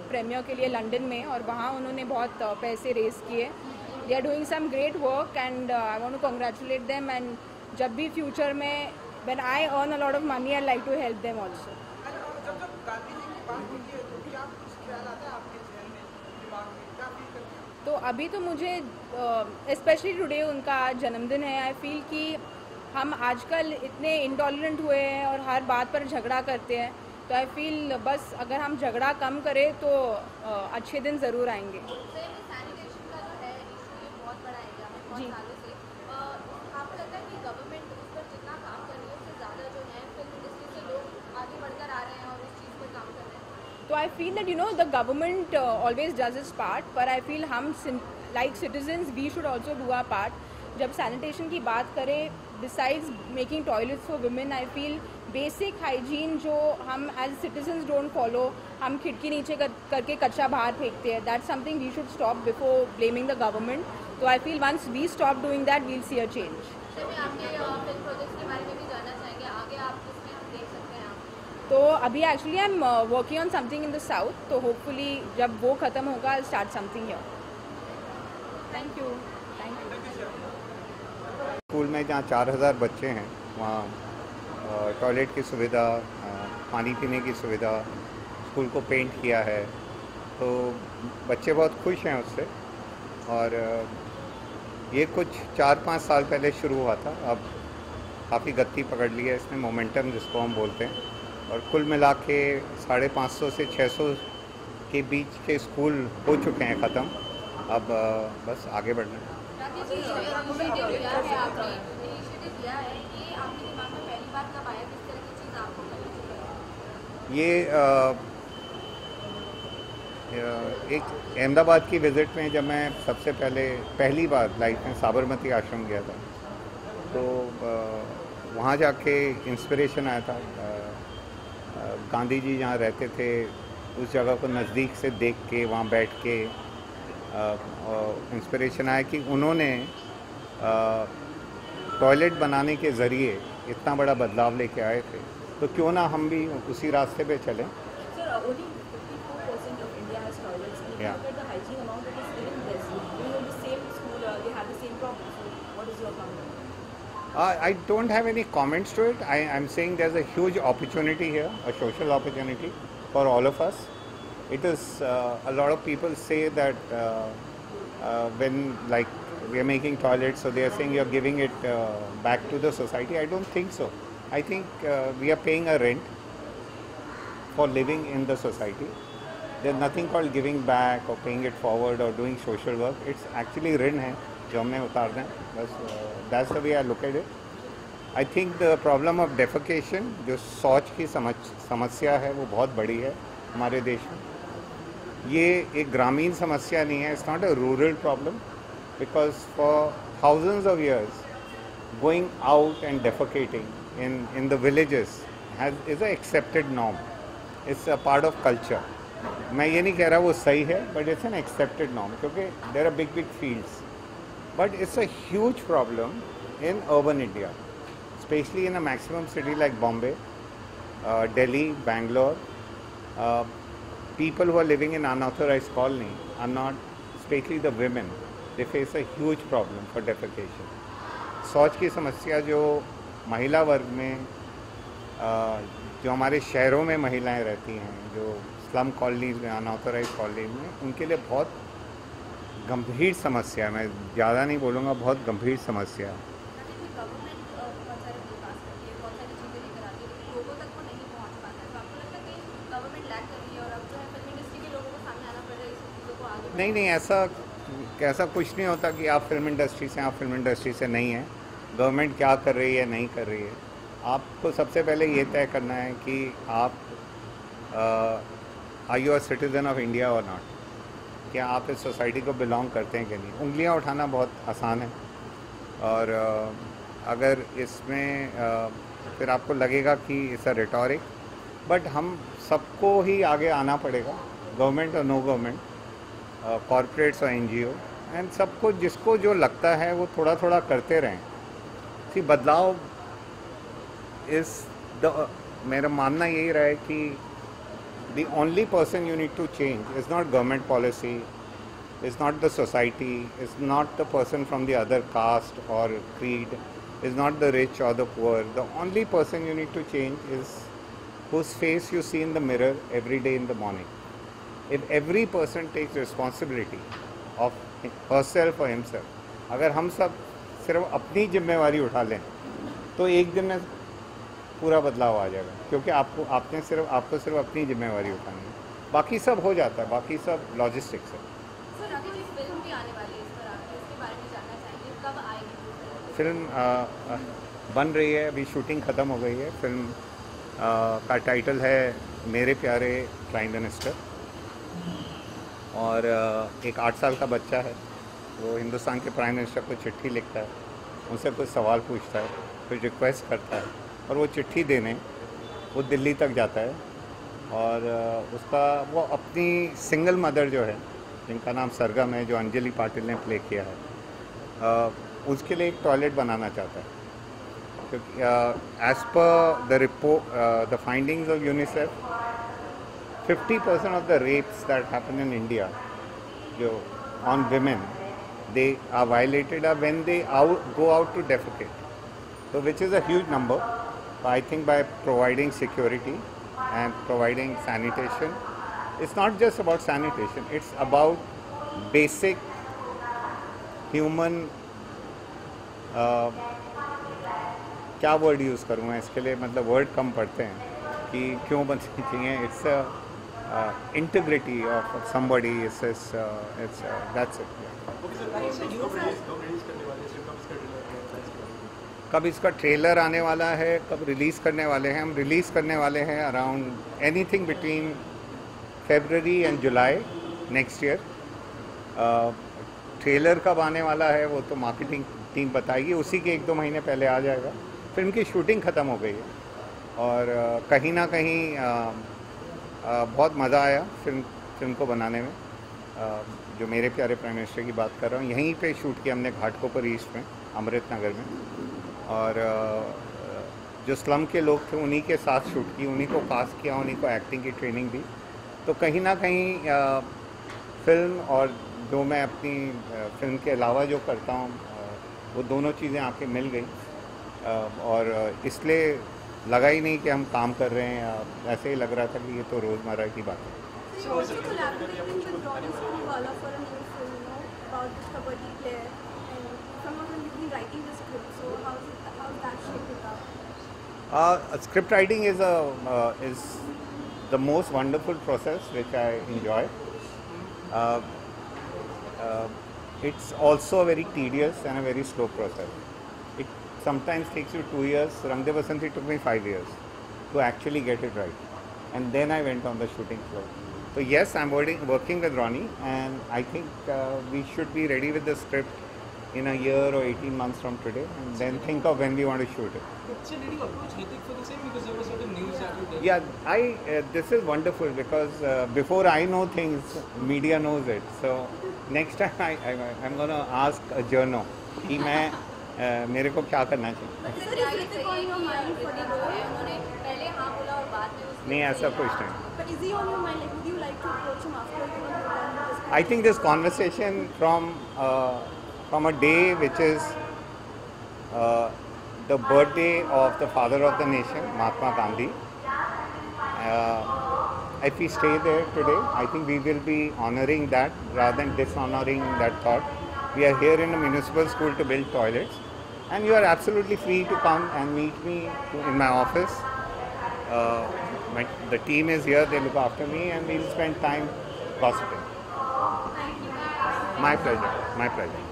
Premiere के लिए London में, और वहाँ उन्होंने बहुत पैसे रेज किए. They are doing some great work and I want to congratulate them. And जब भी फ्यूचर में when I earn a lot of money I like to help them also. तो अभी तो मुझे स्पेशली टुडे उनका आज जन्मदिन है. आई फील कि हम आजकल इतने इंटॉलरेंट हुए हैं और हर बात पर झगड़ा करते हैं. तो आई फील बस अगर हम झगड़ा कम करें तो अच्छे दिन ज़रूर आएंगे. जी. तो I feel that the government always does its part, पर आई फील हम like citizens we should also do our part. जब सैनिटेशन की बात करें, besides making toilets for women, I feel basic hygiene जो हम एज सिटीजन्स डोंट फॉलो, हम खिड़की नीचे करके कचरा बाहर फेंकते हैं, that's something we should stop before blaming the government. तो I feel once we stop doing that we'll see a change. तो अभी actually I am working on something in the south, तो होपफुली जब वो ख़त्म होगा I start something here. Thank you. School में जहाँ 4000 बच्चे हैं वहाँ टॉयलेट की सुविधा, पानी पीने की सुविधा, स्कूल को पेंट किया है, तो बच्चे बहुत खुश हैं उससे. और ये कुछ 4-5 साल पहले शुरू हुआ था, अब काफ़ी गति पकड़ ली है इसने, मोमेंटम जिसको हम बोलते हैं. और कुल मिला के 550 से 600 के बीच के स्कूल हो चुके हैं ख़त्म. अब बस आगे बढ़ना है. ये एक अहमदाबाद की विज़िट में जब मैं सबसे पहली बार लाइफ में साबरमती आश्रम गया था, तो वहाँ जाके इंस्पिरेशन आया था. गांधी जी जहाँ रहते थे उस जगह को नज़दीक से देख के, वहाँ बैठ के इंस्पिरेशन आया कि उन्होंने टॉयलेट बनाने के ज़रिए इतना बड़ा बदलाव लेके आए थे, तो क्यों ना हम भी उसी रास्ते पे चलें. I don't have any comments to it. I'm saying there's a huge opportunity here, a social opportunity for all of us. It is a lot of people say that when like we are making toilets, so they are saying you're giving it back to the society. I don't think so. I think we are paying a rent for living in the society. There's nothing called giving back or paying it forward or doing social work. It's actually ऋण है जो हमने उतारना है, बस. That's the way I look at it. I think the problem of defecation, जो शौच की समस्या है, वो बहुत बड़ी है हमारे देश में. ये एक ग्रामीण समस्या नहीं है. It's not a rural problem, because for thousands of years going out and defecating in the villages is an accepted norm. It's a part of culture. मैं ये नहीं कह रहा वो सही है, but it's an accepted norm, क्योंकि there are big fields. But it's a huge problem in urban India, especially in a maximum city like Bombay, Delhi, Bangalore. People who are living in unauthorized colony are not, especially the women, they face a huge problem for defecation. शौच की समस्या जो महिला वर्ग में, जो हमारे शहरों में महिलाएं रहती हैं, जो स्लम कॉलोनीज में, अनऑथोराइज कॉलोनी में, उनके लिए बहुत गंभीर समस्या है. मैं ज़्यादा नहीं बोलूँगा, बहुत गंभीर समस्या है. नहीं, ऐसा कुछ नहीं होता कि आप फिल्म इंडस्ट्री से, आप फिल्म इंडस्ट्री से नहीं हैं. गवर्नमेंट क्या कर रही है, नहीं कर रही है, आपको सबसे पहले ये तय करना है कि आप are you a citizen of India और नॉट. क्या आप इस सोसाइटी को बिलोंग करते हैं कि नहीं. उंगलियां उठाना बहुत आसान है, और अगर इसमें फिर आपको लगेगा कि इट्स अ रिटोरिक, बट हम सबको ही आगे आना पड़ेगा, गवर्नमेंट और नो गवर्नमेंट, कॉरपोरेट्स और एनजीओ, एंड सबको जिसको जो लगता है वो थोड़ा थोड़ा करते रहें. सी बदलाव मेरा मानना यही रहा है कि the only person you need to change is not government policy, is not the society, is not the person from the other caste or creed, is not the rich or the poor. The only person you need to change is whose face you see in the mirror every day in the morning. If every person takes responsibility of herself or himself, अगर हम सब सिर्फ अपनी जिम्मेवारी उठा लें तो एक दिन में पूरा बदलाव आ जाएगा, क्योंकि आपको सिर्फ अपनी जिम्मेवारी उठानी है, बाकी सब हो जाता है, बाकी सब लॉजिस्टिक्स है। सर अभी जो फिल्म भी आने वाली है इस पर आप इसके बारे में जानना चाहेंगे, कब आएगी फिल्म बन रही है, अभी शूटिंग ख़त्म हो गई है। फिल्म का टाइटल है मेरे प्यारे प्राइम मिनिस्टर, और एक 8 साल का बच्चा है, वो हिंदुस्तान के प्राइम मिनिस्टर को चिट्ठी लिखता है, उनसे कुछ सवाल पूछता है, कुछ रिक्वेस्ट करता है, और वो चिट्ठी देने वो दिल्ली तक जाता है, और वो अपनी सिंगल मदर जो है, जिनका नाम सरगम है, जो अंजलि पाटिल ने प्ले किया है, उसके लिए एक टॉयलेट बनाना चाहता है, क्योंकि as per the report the findings of UNICEF 50% of the rapes that happen in India on women, they are violated when they go out to defecate. So which is a huge number. I think by providing security and providing sanitation, it's not just about sanitation, it's about basic human क्या word use करूँ मैं इसके लिए, मतलब word कम पड़ते हैं कि क्यों बननी चाहिए। It's integrity of somebody, that's it. कब इसका ट्रेलर आने वाला है, कब रिलीज़ करने वाले हैं? हम रिलीज़ करने वाले हैं around anything between February and July next year. Trailer कब आने वाला है वो तो मार्केटिंग टीम बताएगी, उसी के 1-2 महीने पहले आ जाएगा। फिल्म की शूटिंग ख़त्म हो गई है, और कहीं ना कहीं बहुत मज़ा आया फिल्म को बनाने में। जो मेरे प्यारे प्राइम मिनिस्टर की बात कर रहा हूँ, यहीं पे शूट किया हमने घाटकोपर ईस्ट में, अमृत नगर में, और जो स्लम के लोग थे उन्हीं के साथ शूट की, उन्हीं को कास्ट किया, उन्हीं को एक्टिंग की ट्रेनिंग दी। तो कहीं ना कहीं फिल्म और जो मैं अपनी फिल्म के अलावा जो करता हूँ, वो दोनों चीज़ें आके मिल गई, और इसलिए लगा ही नहीं कि हम काम कर रहे हैं, ऐसे ही लग रहा था कि ये तो रोज़मर्रा की बात है। Script writing is the most wonderful process which I enjoy. It's also a very tedious and a very slow process. It sometimes takes you 2 years. Rang De Basanti took me 5 years to actually get it right, and then I went on the shooting floor. So yes, I'm working with Ronnie, and I think we should be ready with the script in a year or 18 months from today, and then think of when we want to shoot it. So did you approach Hrithik for the same, because there was certain news that you did? Yeah, this is wonderful, because before I know things, media knows it. So next time I'm going to ask a journo कि मैं मेरे को क्या करना चाहिए। नहीं, ऐसा कुछ नहीं। I think this conversation from a day which is the birthday of the father of the nation, Mahatma Gandhi. If we stay there today, I think we will be honoring that rather than dishonoring that thought. We are here in a municipal school to build toilets, and you are absolutely free to come and meet me in my office. The team is here, they look after me, and we'll spend time gossiping. My pleasure, my pleasure.